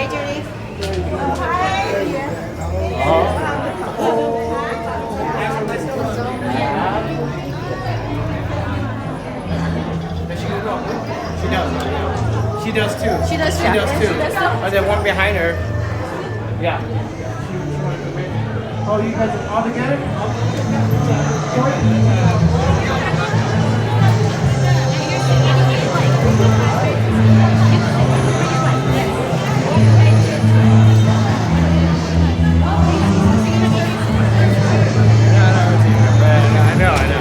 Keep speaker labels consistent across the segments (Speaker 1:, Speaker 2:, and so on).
Speaker 1: Hi, Judy.
Speaker 2: She does. She does too.
Speaker 1: She does too.
Speaker 2: She does too.
Speaker 1: She does too?
Speaker 2: And then one behind her. Yeah. Oh, you guys are all together? I know.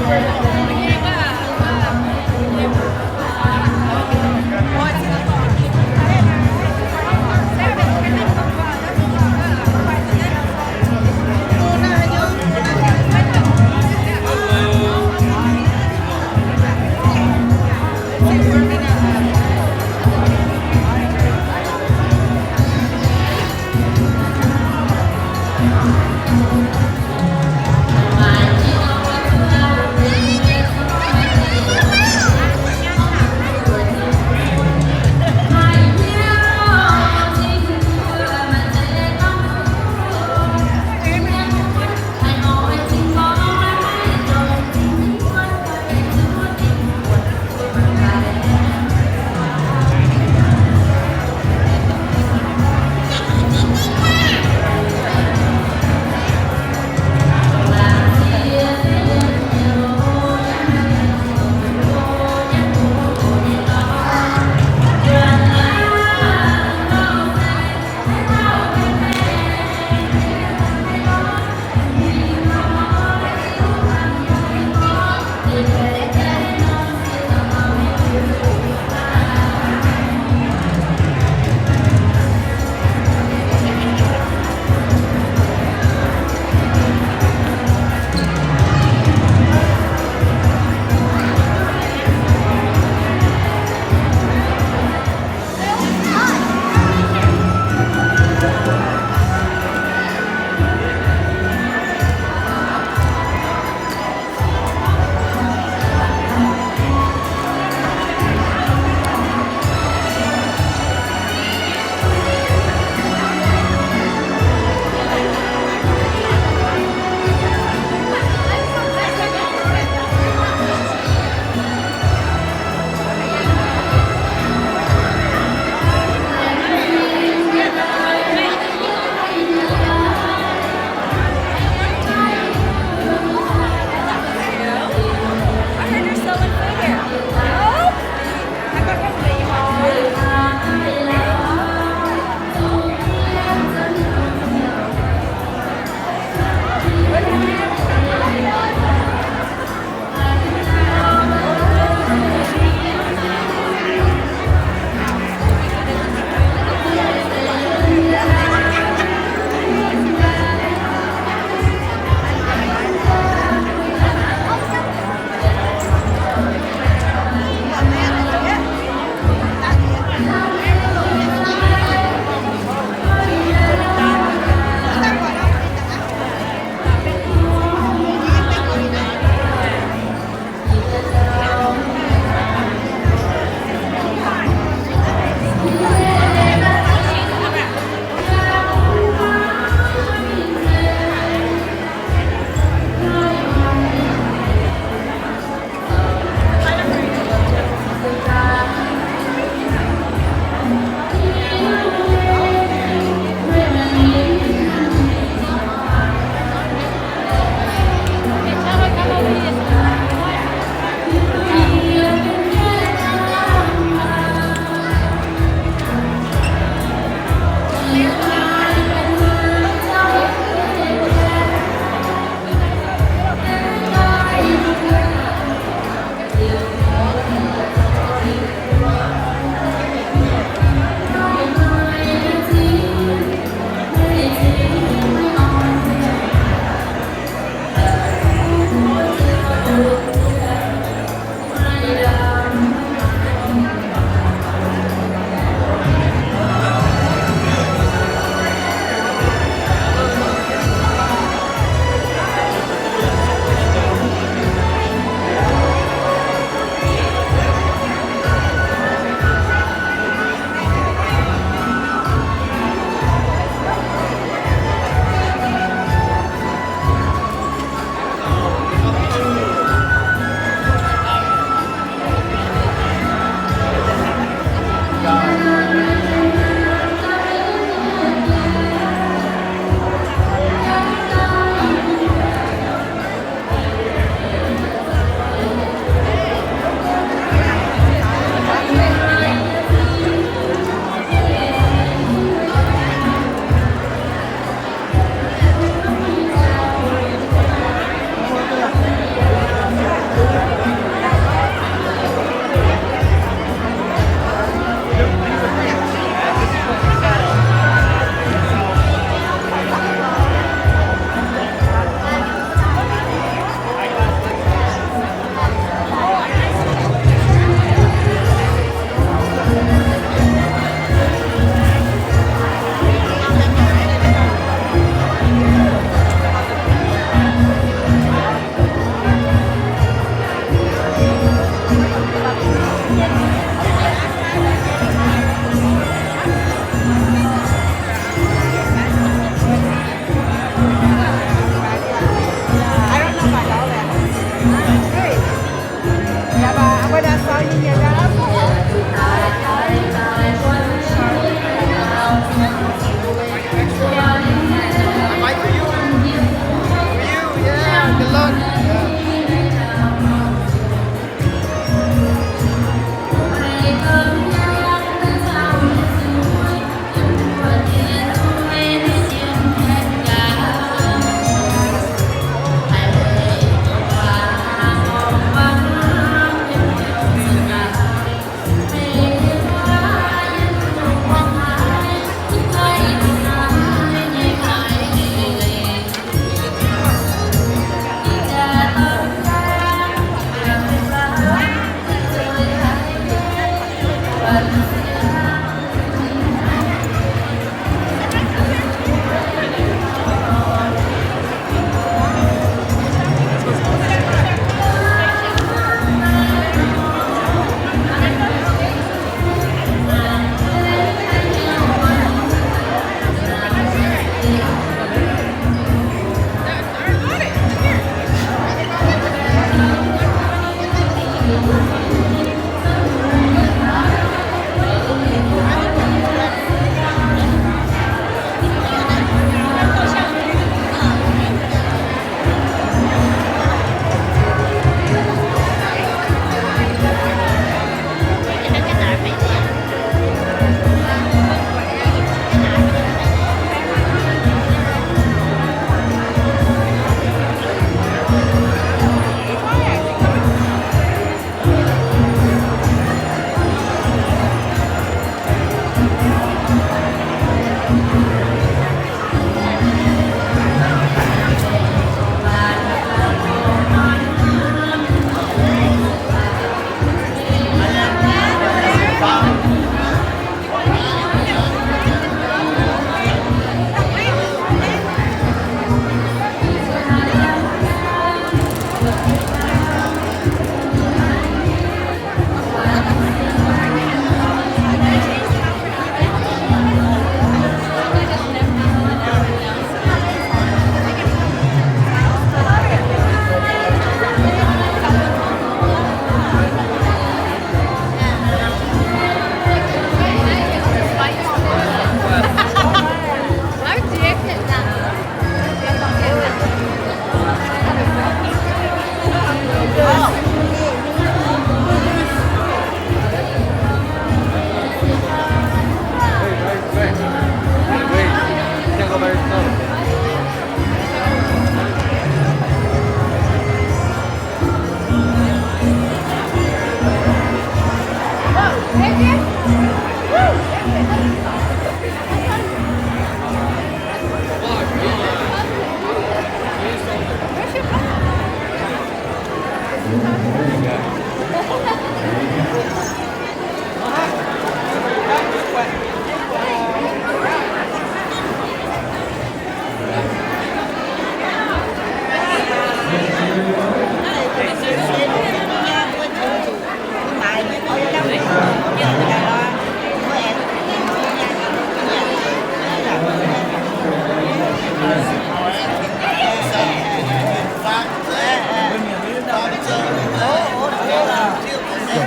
Speaker 1: Và chị Ngọc Anh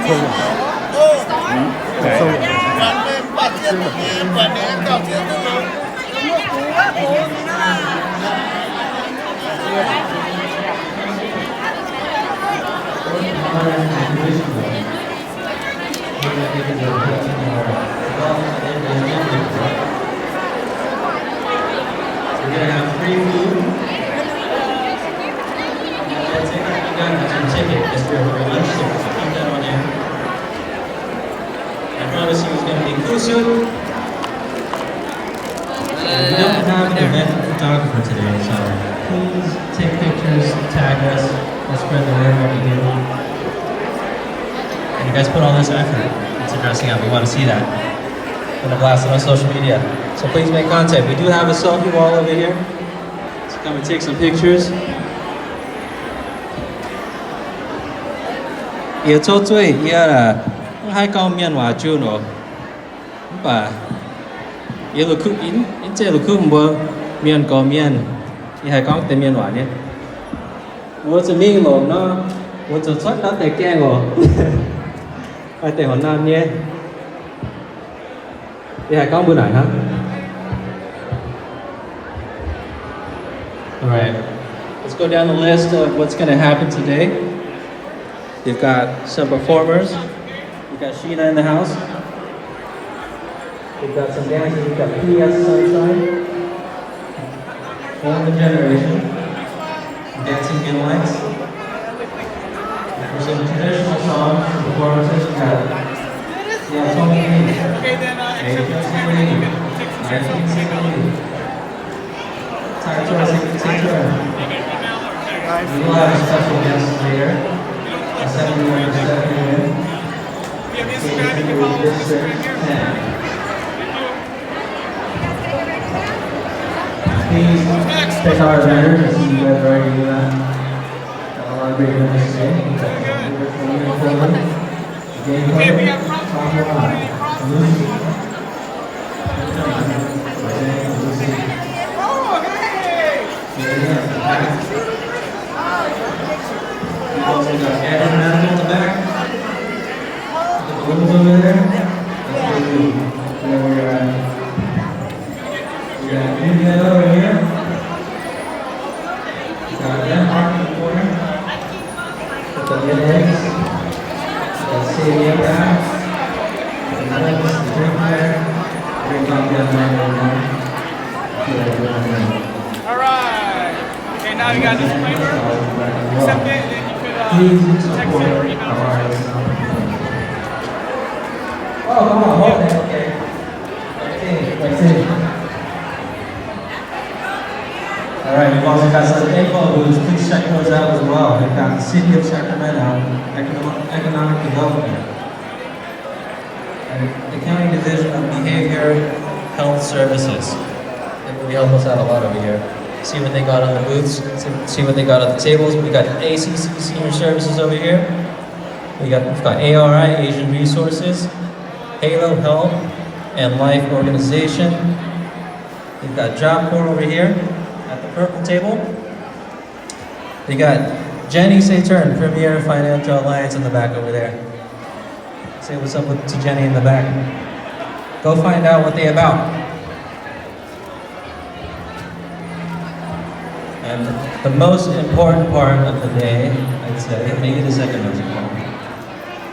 Speaker 1: We're gonna have free food. That's it. You got your ticket. That's for lunch, so keep that on there. I promise you it's gonna be cool soon. We don't have an event photographer today, so please take pictures, tag us, let's spread the word what we do. And you guys put all this effort into dressing up. We want to see that. We're gonna blast it on social media. So please make contact. We do have a selfie wall over here. So come and take some pictures. Yêu cho tôi, là hai con miền hòa chú nó, bà, yêu lục in chơi lục bơ miền có miền, hai con tên miền hòa nhé. Muốn cho mình nó, muốn cho xuất nó để keng rồi, hai tên Hồ Nam nhé. Hai con bữa nào hả? All right, let's go down the list of what's going to happen today. You've got some performers. You've got Sheena in the house. You've got some dancers. You've got P.S. Sunshine. Form the Generation. Dancing in Lights. For some traditional songs and performances, you've got Tony Lee.
Speaker 2: Okay, then, except the camera, you can take some pictures of the
Speaker 1: Ty Troy, take turn. We will have a special guest later. A 71
Speaker 2: If you have Instagram, you can follow us on Instagram here.
Speaker 1: Please check out our banner. I see you guys already do that. Got a lot of great events today.
Speaker 2: Okay, we have props for you. Oh, hey!
Speaker 1: We also got Aaron Mantle in the back. The balloons over there. That's really cool. Where we're at. We got India over here. We got Denmark in the corner. With the mid-eggs. We got Sadie up back. The nuts, the drink there. Drink on the other end over there.
Speaker 2: All right. Okay, now you got this disclaimer. Accept it, and then you could
Speaker 1: Please
Speaker 2: text it
Speaker 1: support
Speaker 2: or
Speaker 1: our
Speaker 2: email it.
Speaker 1: artists. Oh, come on, hold it, okay. That's it. All right, we've also got some info booths. Please check those out as well. We've got the City of Sacramento Economic Development and the County Division of Behavior Health Services. They really help us out a lot over here. See what they got on the booths, see what they got at the tables. We got ACC Senior Services over here. We've got ARI, Asian Resources, Halo Health and Life Organization. We've got Job Corps over here at the purple table. We got Jenny Saturn, Premier Financial Alliance in the back over there. Say what's up to Jenny in the back. Go find out what they're about. And the most important part of the day, I'd say, maybe the second most important.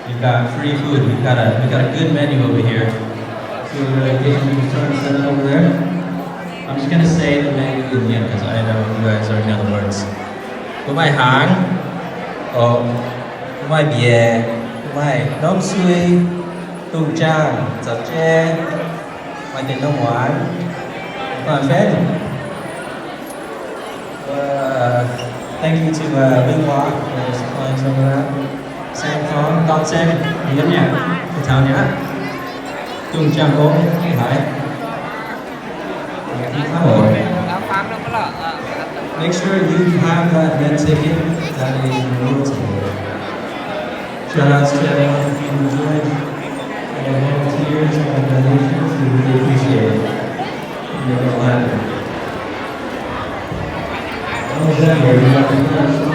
Speaker 1: We've got free food. We've got a good menu over here. So we're getting you starting to set up over there. I'm just gonna say the menu again because I know you guys already know the words. Của mai hàng, của mai bia, của mai nấm suy, tùng trang, chả tre, mai tiền nông ngoại, mai phết. Thank you to Vinh Hoa for supplying some of that. Sam Con, Don Sam, đi âm nhạc, thể thao nhá. Tùng trang có cái hải. Make sure you have that red ticket that is rotated. Shout outs to everyone who enjoyed and volunteers and donations. We really appreciate it. Make it all happen. Almost there, we got the sponsors.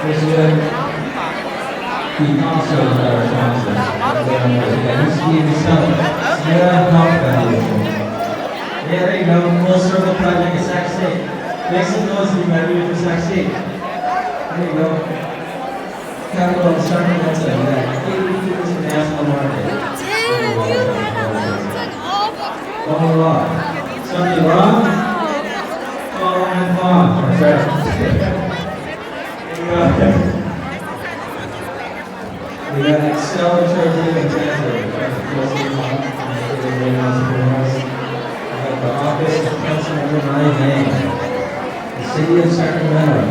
Speaker 1: Here's the also sponsor. Steve Sierra Health Foundation. Yeah, there you go. Full circle project at Sac State. Make some noise if you graduated from Sac State. There you go. Capital of Sacramento. Yeah, 80 International Market. Oh, wow. Something wrong? Oh, I'm wrong. That's right. We got Excel Church and Translate. The office of Councilmember Maya Yang, the city of Sacramento.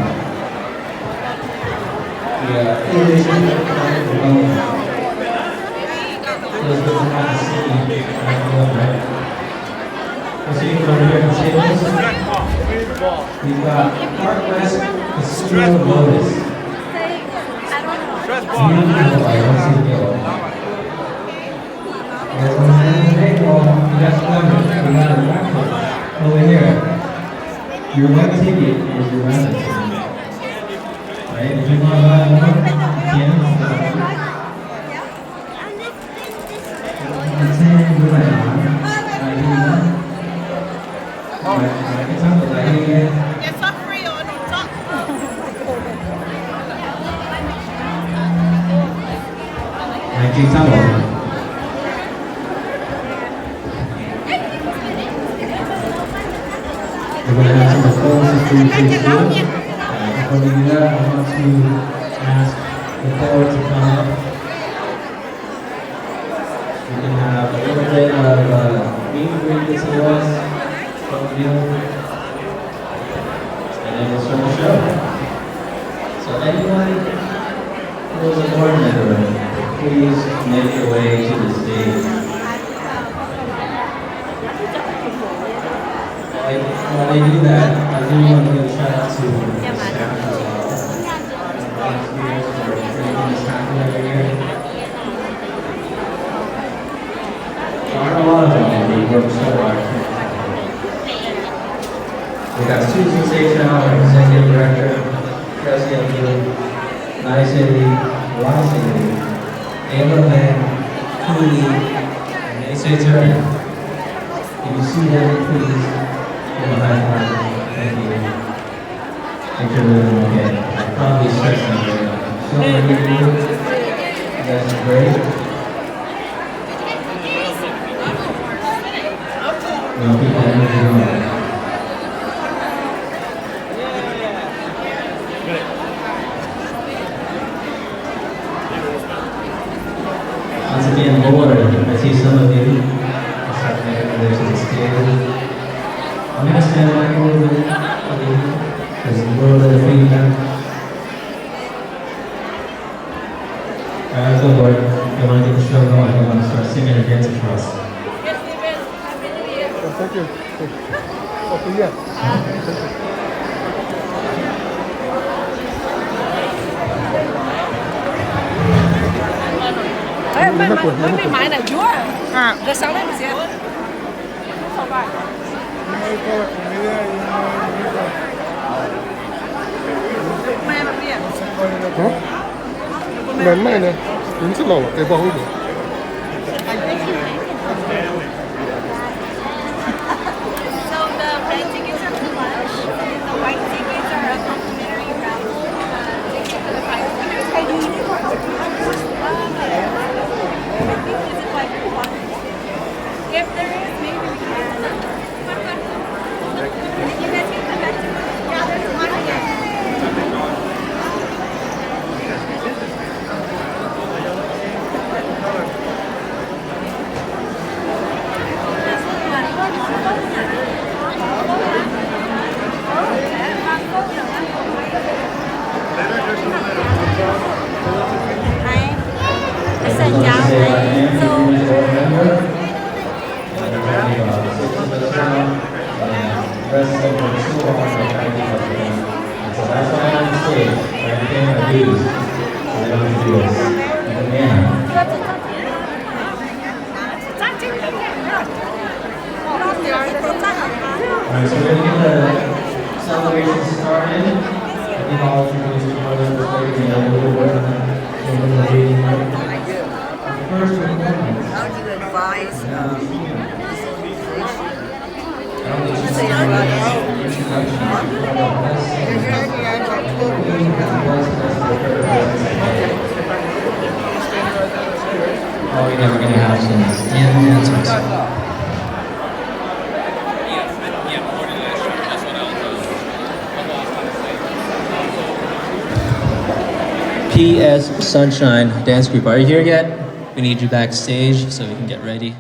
Speaker 1: The innovation and economic development. Those are the city, right? Let's see from here in tables. We've got Park West Casino Lotus. Over here, your white ticket is your rental ticket. Right? If you want to buy more, you can.
Speaker 2: It's not free on top.
Speaker 1: We're going to have some proposals for you to do. Before we do that, I want to ask the board to come up. We can have a little bit of meet and greet with some of us from you, and then we'll start the show. So anyone who is a board member, please make your way to the stage. While they do that, I do want to give a shout out to the staff as well. Volunteers for making this happen every year. There aren't a lot of them, we work so hard. We got Susan Seychelles, our Executive Director, President of Nice-City, Ron-City, Ayla Van, Cooley, and Asa Turner. If you see them, please. Thank you. Make sure they're doing okay. Probably stressing right now. So many of you. That's great. We'll keep that energy going. Once again, Lord, I see some of you. I'll start making their to the stage. I'm going to stand back a little bit, there's a little bit of feedback. Alright, go Lord. You want to get the show going, you want to start singing and dancing for us.
Speaker 3: Thank you. Oh, yeah.
Speaker 4: Mới mãi là chúa rồi sau đấy mình sẽ không phải
Speaker 3: Mềm này nè, đúng rất là cái bóng được.
Speaker 4: So the red tickets are for lunch, the white tickets are a complimentary ticket for the fire. I think is it like if there is, maybe we can. You guys can come back to me. Yeah, there's one again.
Speaker 1: Alright, so we're going to get the celebration started. I think all of you guys are going to be a little bit Oh, yeah, we're gonna have some dancers. PS Sunshine Dance Group, are you here yet? We need you backstage so we can get ready.